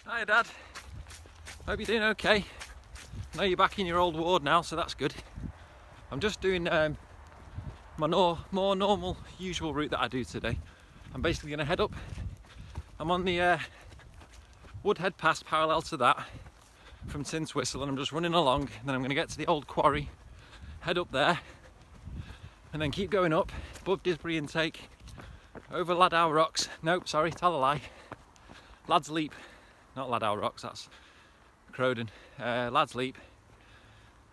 Hi Dad, hope you're doing okay. I know you're back in your old ward now, so that's good. I'm just doing my more normal, usual route that I do today. I'm basically going to head up. I'm on the Woodhead Pass parallel to that from Tintwistle, and I'm just running along, and then I'm going to get to the old quarry, head up there, and then keep going up above Disbury Intake, over Ladow Rocks. Nope, sorry, tell a lie. Lad's Leap. Not Ladow Rocks, that's Crowden. Lad's Leap.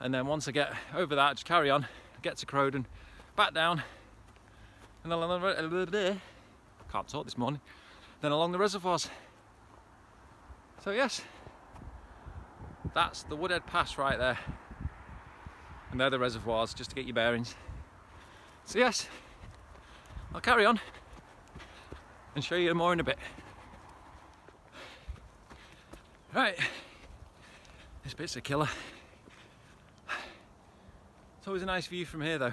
And then once I get over that, just carry on, get to Crowden, back down, and then can't talk this morning. Then along the reservoirs. So yes, that's the Woodhead Pass right there. And they're the reservoirs, just to get your bearings. So yes, I'll carry on and show you more in a bit. Right, this bit's a killer. It's always a nice view from here though.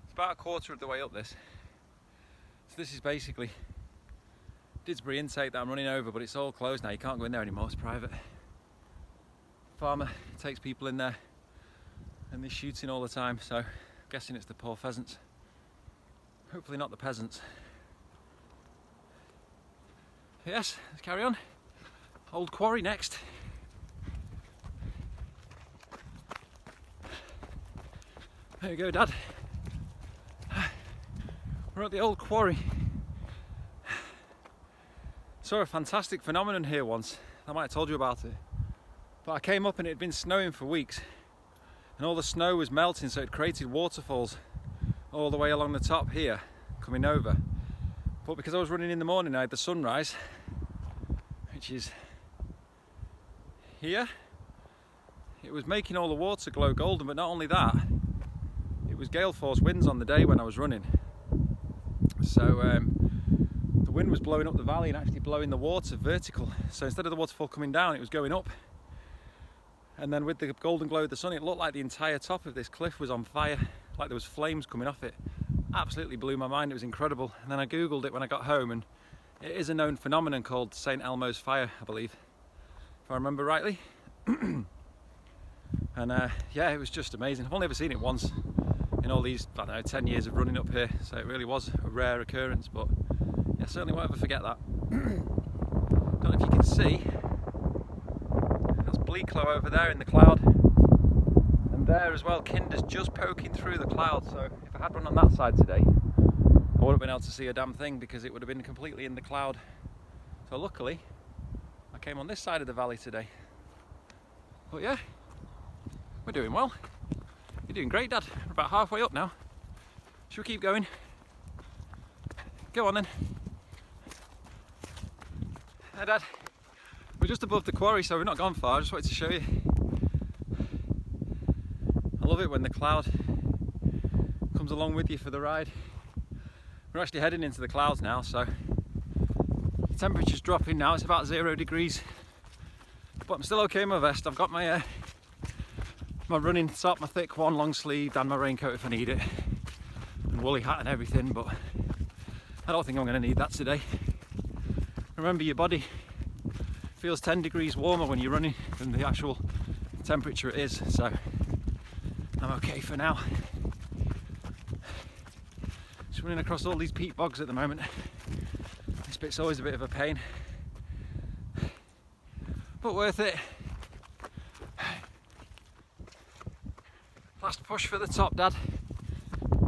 It's about a quarter of the way up this. So this is basically Disbury Intake that I'm running over, but it's all closed now. You can't go in there anymore, it's private. Farmer takes people in there and they're shooting all the time, so I'm guessing it's the poor pheasants. Hopefully not the peasants. Yes, let's carry on. Old quarry next. There you go, Dad. We're at the old quarry. Saw a fantastic phenomenon here once. I might have told you about it. But I came up and it had been snowing for weeks. And all the snow was melting, so it created waterfalls all the way along the top here, coming over. But because I was running in the morning, I had the sunrise, which is here. It was making all the water glow golden, but not only that, it was gale force winds on the day when I was running. So the wind was blowing up the valley and actually blowing the water vertical. So instead of the waterfall coming down, it was going up. And then with the golden glow of the sun, it looked like the entire top of this cliff was on fire, like there was flames coming off it. Absolutely blew my mind, it was incredible. And then I googled it when I got home, and it is a known phenomenon called St. Elmo's fire, I believe, if I remember rightly. And yeah, it was just amazing. I've only ever seen it once in all these, I don't know, 10 years of running up here, so it really was a rare occurrence, but yeah, certainly won't ever forget that. Don't know if you can see, that's Bleaklow over there in the cloud. And there as well, Kinder's just poking through the cloud, so if I had run on that side today, I wouldn't have been able to see a damn thing because it would have been completely in the cloud. So luckily, I came on this side of the valley today. But yeah, we're doing well. You're doing great, Dad. We're about halfway up now. Should we keep going? Go on then. Hi Dad. We're just above the quarry, so we've not gone far. I just wanted to show you. I love it when the cloud comes along with you for the ride. We're actually heading into the clouds now, so the temperature's dropping now. It's about 0 degrees, but I'm still okay in my vest. I've got my my running top, my thick one, long sleeved, and my raincoat if I need it, and woolly hat and everything, but I don't think I'm going to need that today. Remember, your body feels 10 degrees warmer when you're running than the actual temperature it is, so I'm okay for now. Just running across all these peat bogs at the moment. This bit's always a bit of a pain, but worth it. Last push for the top, Dad.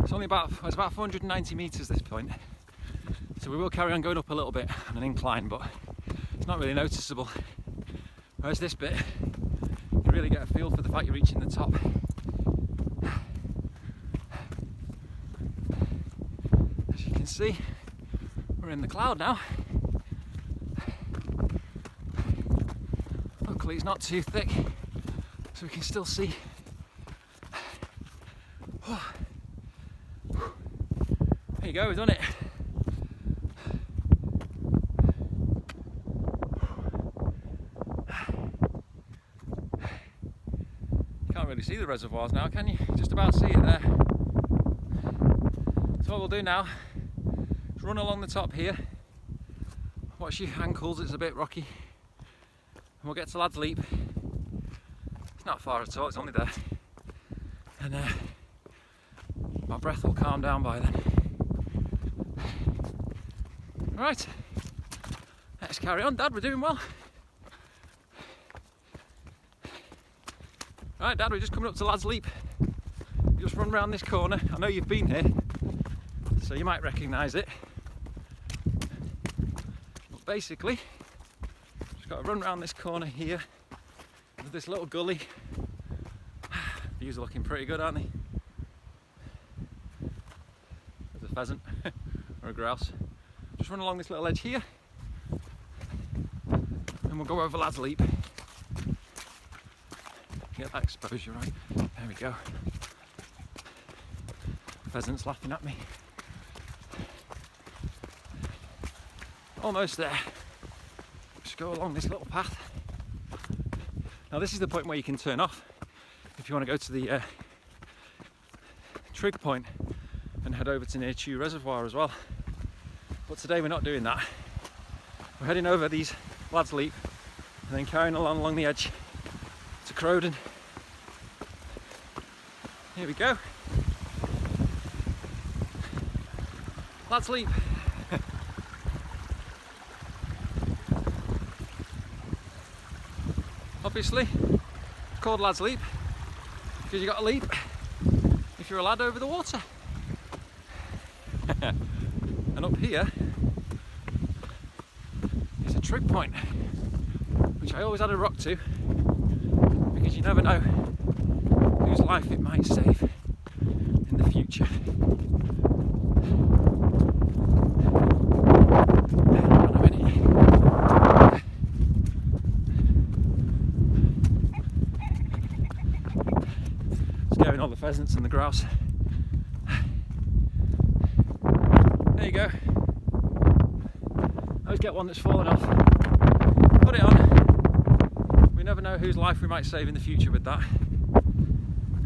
It's about 490 metres this point, so we will carry on going up a little bit on an incline, but it's not really noticeable. Whereas this bit, you really get a feel for the fact you're reaching the top. As you can see, we're in the cloud now. Luckily it's not too thick, so we can still see. There you go, we've done it. Can't really see the reservoirs now, can you? Just about see it there. So what we'll do now is run along the top here, watch your ankles, it's a bit rocky. And we'll get to Lad's Leap. It's not far at all, it's only there. And my breath will calm down by then. Right, let's carry on. Dad, we're doing well. Right, Dad, we're just coming up to Lad's Leap. Just run round this corner. I know you've been here, so you might recognise it. But basically, just got to run round this corner here. There's this little gully. Views are looking pretty good, aren't they? There's a pheasant or a grouse. Just run along this little edge here, and we'll go over Lad's Leap. Get that exposure right. There we go. Pheasant's laughing at me. Almost there. Just go along this little path. Now this is the point where you can turn off if you want to go to the trig point and head over to near Chew Reservoir as well. But today we're not doing that. We're heading over these Lad's Leap and then carrying along the edge to Crowden. Here we go. Lad's Leap. Obviously, it's called Lad's Leap because you got to leap if you're a lad over the water. And up here is a trig point, which I always add a rock to because you never know whose life it might save in the future. Scaring all the pheasants and the grouse. There you go. I always get one that's fallen off. Put it on. We never know whose life we might save in the future with that.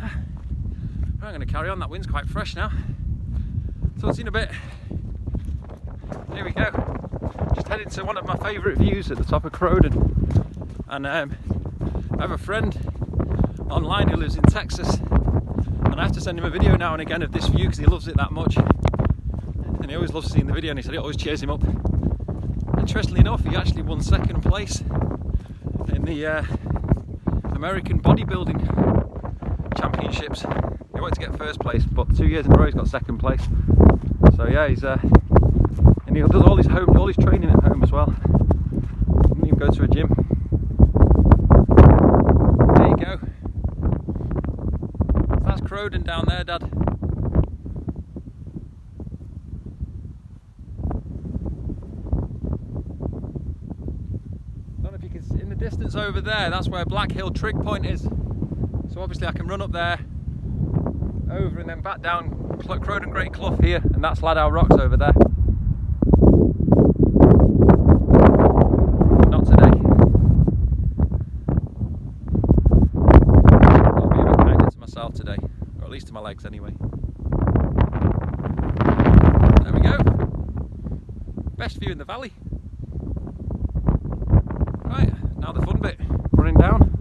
I'm going to carry on. That wind's quite fresh now. So it's in a bit. Here we go. Just heading to one of my favourite views at the top of Crowden. And I have a friend online who lives in Texas. And I have to send him a video now and again of this view because he loves it that much. And he always loves seeing the video, and he said it always cheers him up. Interestingly enough, he actually won second place in the American bodybuilding championships. He wanted to get first place, but 2 years in a row he's got second place. So yeah, he's and he does all his training at home as well. Doesn't even go to a gym. There you go. So that's Crowden down there, Dad. Don't know if you can see in the distance over there. That's where Black Hill Trig Point is. So obviously I can run up there, over and then back down Crowden Great Clough here, and that's Ladow Rocks over there. Not today. I'll be a bit kinder to myself today, or at least to my legs anyway. There we go. Best view in the valley. Right, now the fun bit. Running down.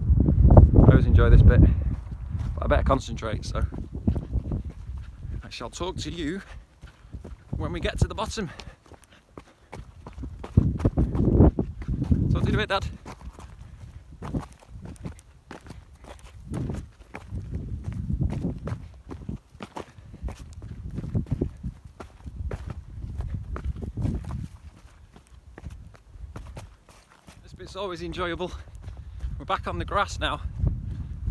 I always enjoy this bit, but I better concentrate, so I shall talk to you when we get to the bottom. Talk to you in a bit, Dad. This bit's always enjoyable. We're back on the grass now,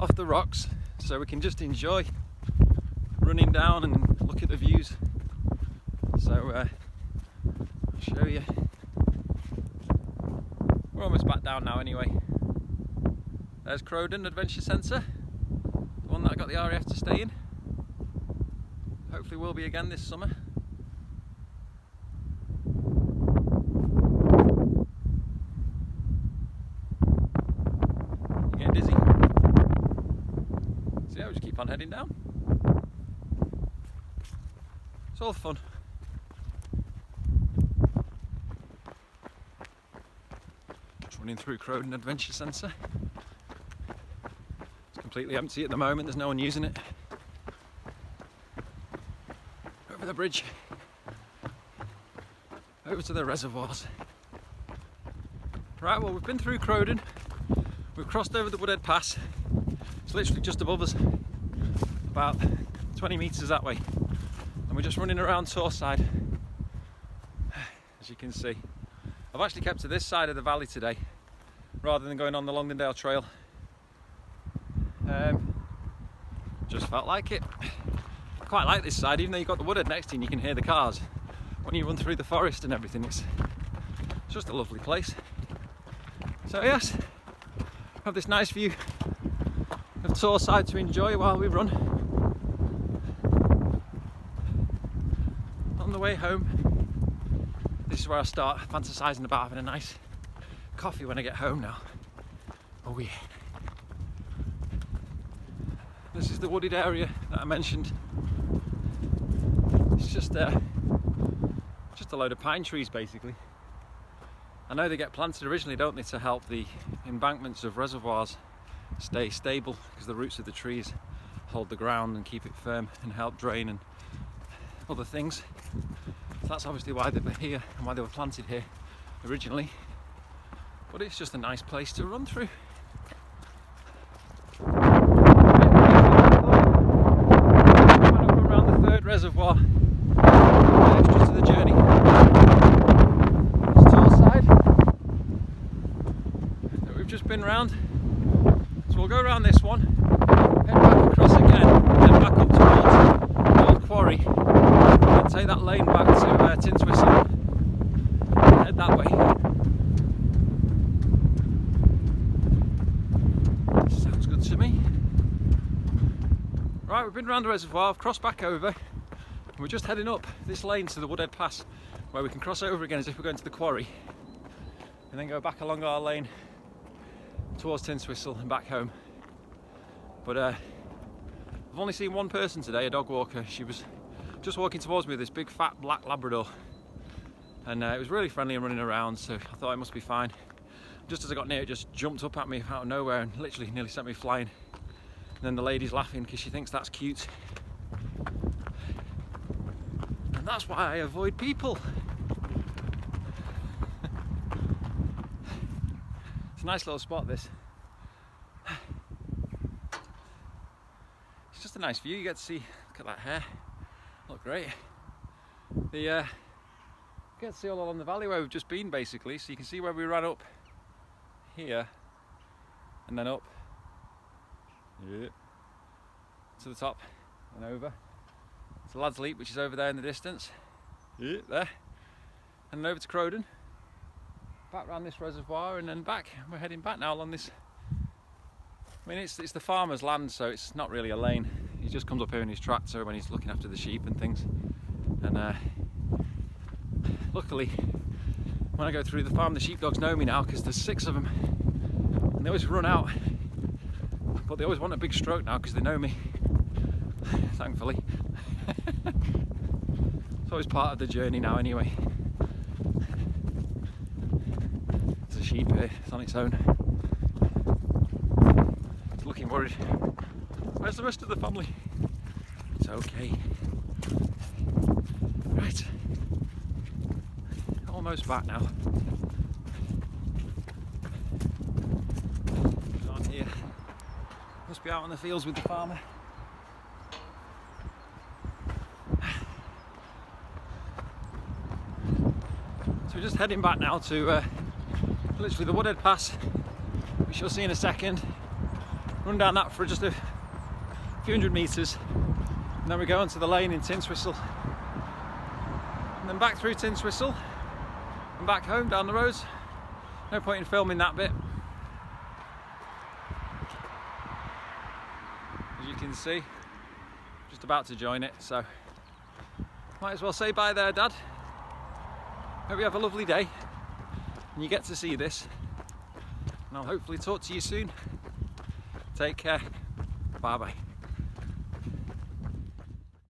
off the rocks, so we can just enjoy running down and look at the views. So I'll show you. We're almost back down now anyway. There's Crowden Adventure Centre, the one that I got the RAF to stay in. Hopefully will be again this summer. You're getting dizzy? So yeah, we'll just keep on heading down. It's all fun. running through Crowden Adventure Centre. It's completely empty at the moment, there's no one using it. Over the bridge, over to the reservoirs. Right, well, we've been through Crowden, we've crossed over the Woodhead Pass. It's literally just above us, about 20 metres that way, and we're just running around Torside, as you can see. I've actually kept to this side of the valley today rather than going on the Longdendale Trail. Just felt like it. I quite like this side, even though you've got the Woodhead next to you and you can hear the cars. When you run through the forest and everything, it's just a lovely place. So yes, have this nice view of Torside to enjoy while we run. On the way home, this is where I start fantasising about having a nice coffee when I get home now. Oh yeah. This is the wooded area that I mentioned. It's just a load of pine trees basically. I know they get planted originally, don't they, to help the embankments of reservoirs stay stable, because the roots of the trees hold the ground and keep it firm and help drain and other things. So that's obviously why they were here and why they were planted here originally. But it's just a nice place to run through. Around the third reservoir, extra to the journey. It's Torside that we've just been round. So we'll go around this one, head back across again, and then back up towards the old quarry, and take that lane back to Tintwistle. Head that way. Sounds good to me. Right, we've been round the reservoir, I've crossed back over, and we're just heading up this lane to the Woodhead Pass, where we can cross over again as if we're going to the quarry, and then go back along our lane towards Tintwistle and back home. But I've only seen one person today, a dog walker. She was just walking towards me with this big fat black Labrador, and it was really friendly and running around, so I thought it must be fine. Just as I got near, it just jumped up at me out of nowhere and literally nearly sent me flying. And then the lady's laughing because she thinks that's cute. And that's why I avoid people. It's a nice little spot, this. It's just a nice view. You get to see, look at that hair, look great. You get to see all along the valley where we've just been basically, so you can see where we ran up here and then up to the top and over to Lad's Leap, which is over there in the distance, there, and then over to Crowden, back round this reservoir and then back. We're heading back now along this. I mean, it's the farmer's land, so it's not really a lane. He just comes up here in his tractor when he's looking after the sheep and things. And luckily, when I go through the farm, the sheepdogs know me now because there's 6 of them, and they always run out. But they always want a big stroke now because they know me, thankfully. It's always part of the journey now anyway. There's a sheep here, it's on its own. It's looking worried. Where's the rest of the family? It's okay. Right. Almost back now. On here. Must be out in the fields with the farmer. So we're just heading back now to literally the Woodhead Pass, which you'll see in a second. Run down that for just a few hundred metres, and then we go onto the lane in Tintwistle, and then back through Tintwistle and back home down the roads. No point in filming that bit. As you can see, just about to join it, so might as well say bye there, Dad. Hope you have a lovely day and you get to see this, and I'll hopefully talk to you soon. Take care. Bye bye.